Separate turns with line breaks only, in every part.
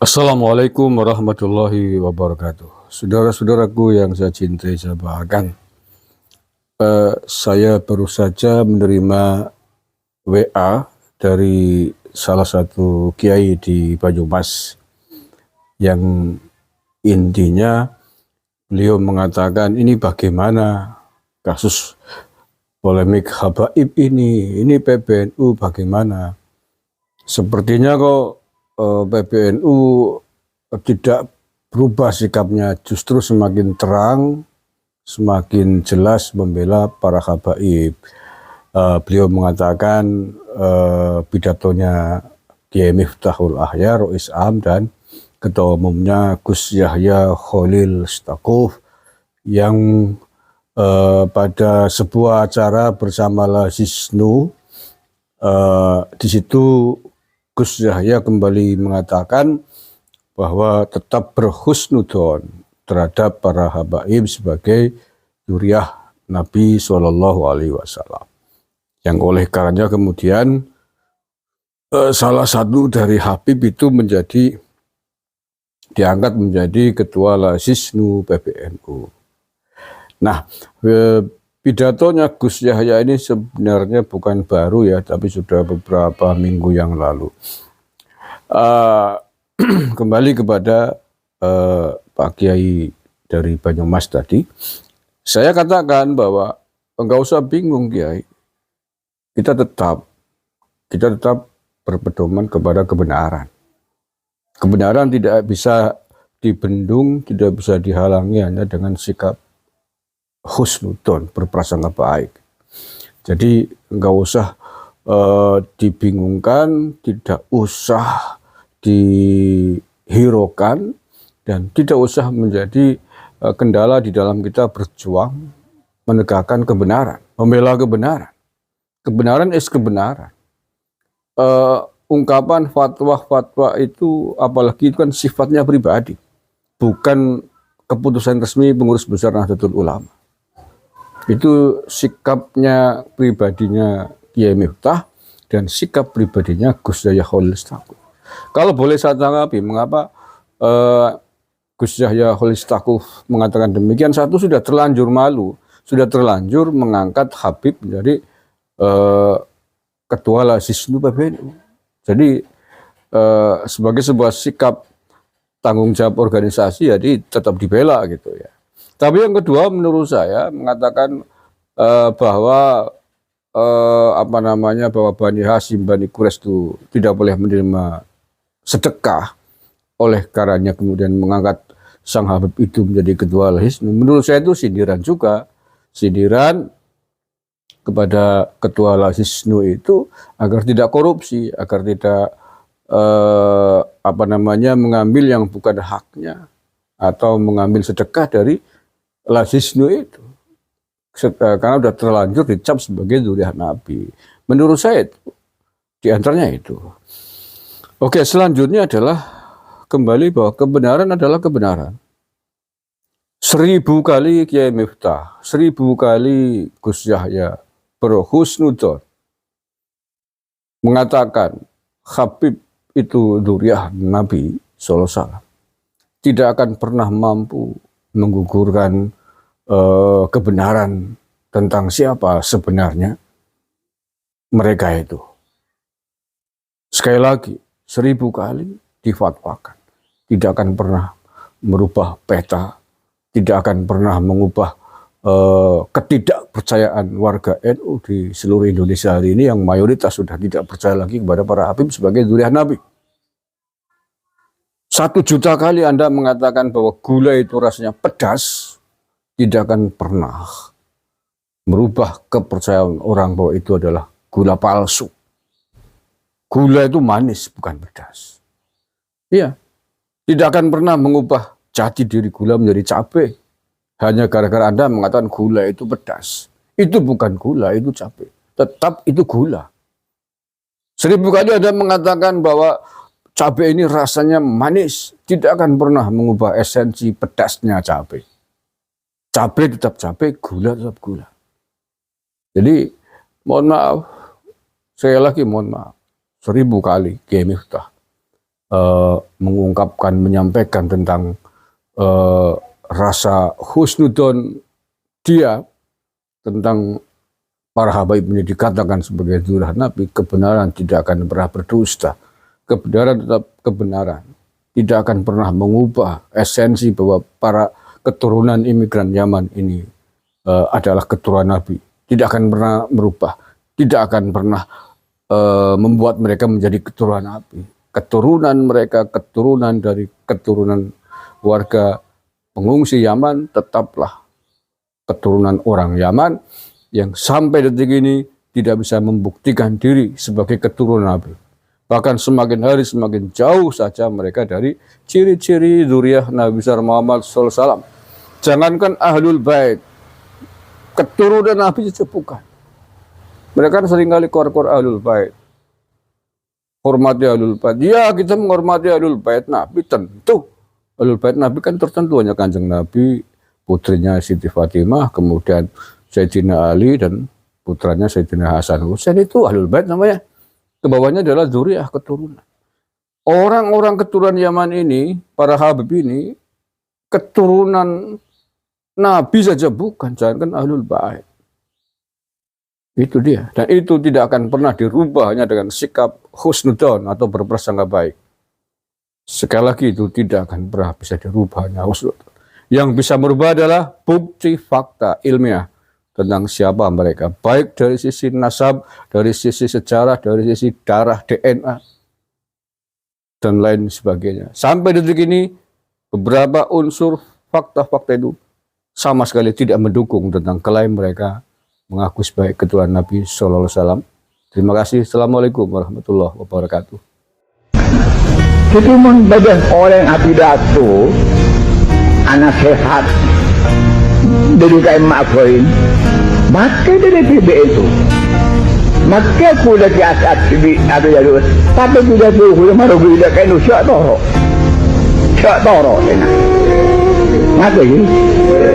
Assalamualaikum warahmatullahi wabarakatuh. Saudara-saudaraku yang saya cintai, saya banggakan. Saya baru saja menerima WA dari salah satu kiai di Banyumas yang intinya beliau mengatakan ini bagaimana kasus polemik habaib ini PBNU bagaimana? Sepertinya kok PBNU tidak berubah sikapnya, justru semakin terang, semakin jelas membela para habaib. Beliau mengatakan pidatonya Kiai Miftahul Ahya, Rois Am, dan Ketua Umumnya Gus Yahya Khalil Stakuf yang pada sebuah acara bersama Lazisnu, di situ Gus Yahya kembali mengatakan bahwa tetap berhusnudon terhadap para habaib sebagai zuriyah Nabi SAW. Yang oleh karenanya kemudian salah satu dari habib itu diangkat menjadi ketua Lazisnu PBNU. Nah, pidatonya Gus Yahya ini sebenarnya bukan baru ya, tapi sudah beberapa minggu yang lalu. Kembali kepada Pak Kiai dari Banyumas tadi, saya katakan bahwa enggak usah bingung Kiai, kita tetap berpedoman kepada kebenaran. Kebenaran tidak bisa dibendung, tidak bisa dihalangi hanya dengan sikap husnudon, berprasangka baik. Jadi enggak usah dibingungkan, tidak usah dihiraukan, dan tidak usah menjadi kendala di dalam kita berjuang menegakkan kebenaran, membela kebenaran. Kebenaran is kebenaran. Ungkapan fatwa-fatwa itu, apalagi itu kan sifatnya pribadi, bukan keputusan resmi pengurus besar Nahdlatul Ulama. Itu sikapnya pribadinya Kiai Miftah dan sikap pribadinya Gus Yahya Khalil Stakuf. Kalau boleh saya tanggapi, mengapa Gus Yahya Khalil Stakuf mengatakan demikian? Satu, sudah terlanjur malu, sudah terlanjur mengangkat Habib menjadi ketua Lazisnu PBNU. Jadi sebagai sebuah sikap tanggung jawab organisasi, jadi tetap dibela gitu ya. Tapi yang kedua, menurut saya mengatakan bahwa bahwa Bani Hashim, Bani Quraisy itu tidak boleh menerima sedekah, oleh karenanya kemudian mengangkat sang Habib itu menjadi ketua Lazisnu. Menurut saya itu sindiran juga, sindiran kepada ketua Lazisnu itu agar tidak korupsi, agar tidak mengambil yang bukan haknya atau mengambil sedekah dari Lazisnu itu, karena sudah terlanjur dicap sebagai zuriyah Nabi. Menurut saya itu diantaranya itu. Oke, selanjutnya adalah kembali bahwa kebenaran adalah kebenaran. 1000 kali Kiai Miftah, 1000 kali Gus Yahya berhusnudon mengatakan Habib itu zuriyah Nabi SAW, tidak akan pernah mampu menggugurkan kebenaran tentang siapa sebenarnya mereka itu. Sekali lagi, 1000 kali difatwakan, tidak akan pernah merubah peta, tidak akan pernah mengubah ketidakpercayaan warga NU di seluruh Indonesia hari ini, yang mayoritas sudah tidak percaya lagi kepada para habib sebagai zuriyah Nabi. 1 juta kali Anda mengatakan bahwa gula itu rasanya pedas, tidak akan pernah merubah kepercayaan orang bahwa itu adalah gula palsu. Gula itu manis, bukan pedas. Iya, tidak akan pernah mengubah jati diri gula menjadi cabai hanya gara-gara Anda mengatakan gula itu pedas. Itu bukan gula, itu cabai. Tetap itu gula. 1000 kali Anda mengatakan bahwa cabai ini rasanya manis, tidak akan pernah mengubah esensi pedasnya cabai. Cabai tetap cabai, gula tetap gula. Jadi mohon maaf, saya lagi mohon maaf, 1000 kali Kiai Miftah mengungkapkan, menyampaikan tentang rasa husnudon dia tentang para habaib ini dikatakan sebagai zuriat Nabi. Kebenaran tidak akan pernah berdusta, kebenaran tetap kebenaran, tidak akan pernah mengubah esensi bahwa para keturunan imigran Yaman ini adalah keturunan Nabi. Tidak akan pernah merubah, tidak akan pernah membuat mereka menjadi keturunan Nabi. Keturunan mereka, keturunan dari keturunan warga pengungsi Yaman, tetaplah keturunan orang Yaman yang sampai detik ini tidak bisa membuktikan diri sebagai keturunan Nabi. Bahkan semakin hari semakin jauh saja mereka dari ciri-ciri zuriyah Nabi besar Muhammad SAW. Jangankan Ahlul Bait, keturunan Nabi saja bukan. Mereka seringkali kor-kor Ahlul Bait, hormati Ahlul Bait. Ya, kita menghormati Ahlul Bait Nabi, tentu. Ahlul Bait Nabi kan tertentu, hanya Kanjeng Nabi, putrinya Siti Fatimah, kemudian Sayyidina Ali, dan putranya Sayyidina Hasan Husain. Itu Ahlul Bait namanya. Kebawahnya adalah zuriyah, keturunan. Orang-orang keturunan Yaman ini, para habib ini, keturunan Nabi saja bukan, jangankan Ahlul Bait. Itu dia. Dan itu tidak akan pernah dirubah hanya dengan sikap husnudon atau berprasangka baik. Sekali lagi, itu tidak akan pernah bisa dirubah hanya husnudon. Yang bisa merubah adalah bukti fakta ilmiah tentang siapa mereka. Baik dari sisi nasab, dari sisi sejarah, dari sisi darah, DNA, dan lain sebagainya. Sampai detik ini, beberapa unsur fakta-fakta itu sama sekali tidak mendukung tentang klaim mereka mengaku sebagai keturunan Nabi Sallallahu Alaihi Wasallam. Terima kasih. Assalamualaikum warahmatullahi wabarakatuh.
Jadi bagian orang apidato anak sehat dari kain maafin maka dari PB itu maka aku udah kiasat ada jalur tapi tidak tahu marugi udah kain usyak toro enak maka ini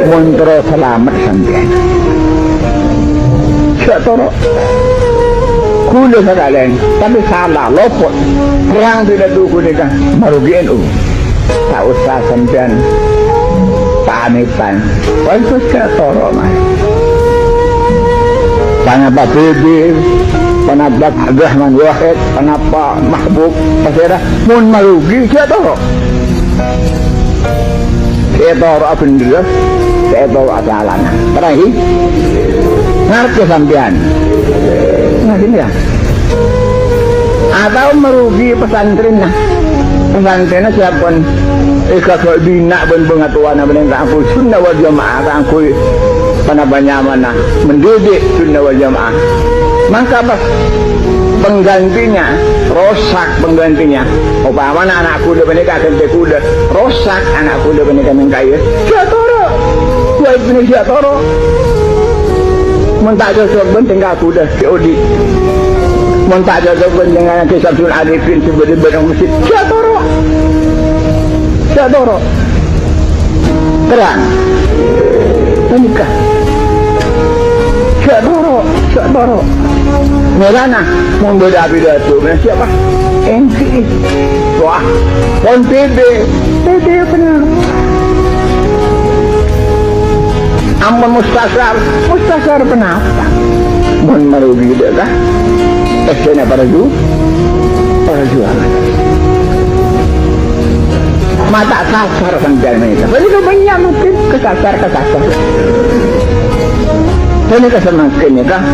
montro selamat sampai usyak toro kuda sekalian tapi salah lopot perang tidak tahu kuda marugi NU tak usah sampai pamitan waktu usyak toro mas Pak Bibi, Pak Abdurrahman Wahid, Pak Mahbub, Pasirah, mun marugi, saya tahu. Saya tahu apa yang dilihat, saya tahu asalana. Terakhir, ngerti sampean. Nah gini ya. Atau merugi pesantren nah. Pesantrennya siapun kalau bina pun pengatuan apa yang tak aku sunnah wal jamaah tak aku pada banyak mana mendidik sunnah wal jamaah maka pas penggantinya rosak penggantinya umpamanya anakku udah menikah ganti kuda rosak anakku udah menikah mengkaya siatoro buat ini siatoro mentak cocok tinggal kuda siodi mentak cocok dengan kisah Sun Arifin sebagai barang masjid siatoro terang menikah siatoro melana membeda pidato siapa NCI wah pon PB benar ampun mustasar kenapa mun merugi dia kah esnya para jualan mata kasar sampai mereka begitu banyak mungkin kesasar ini kesemakin ya kah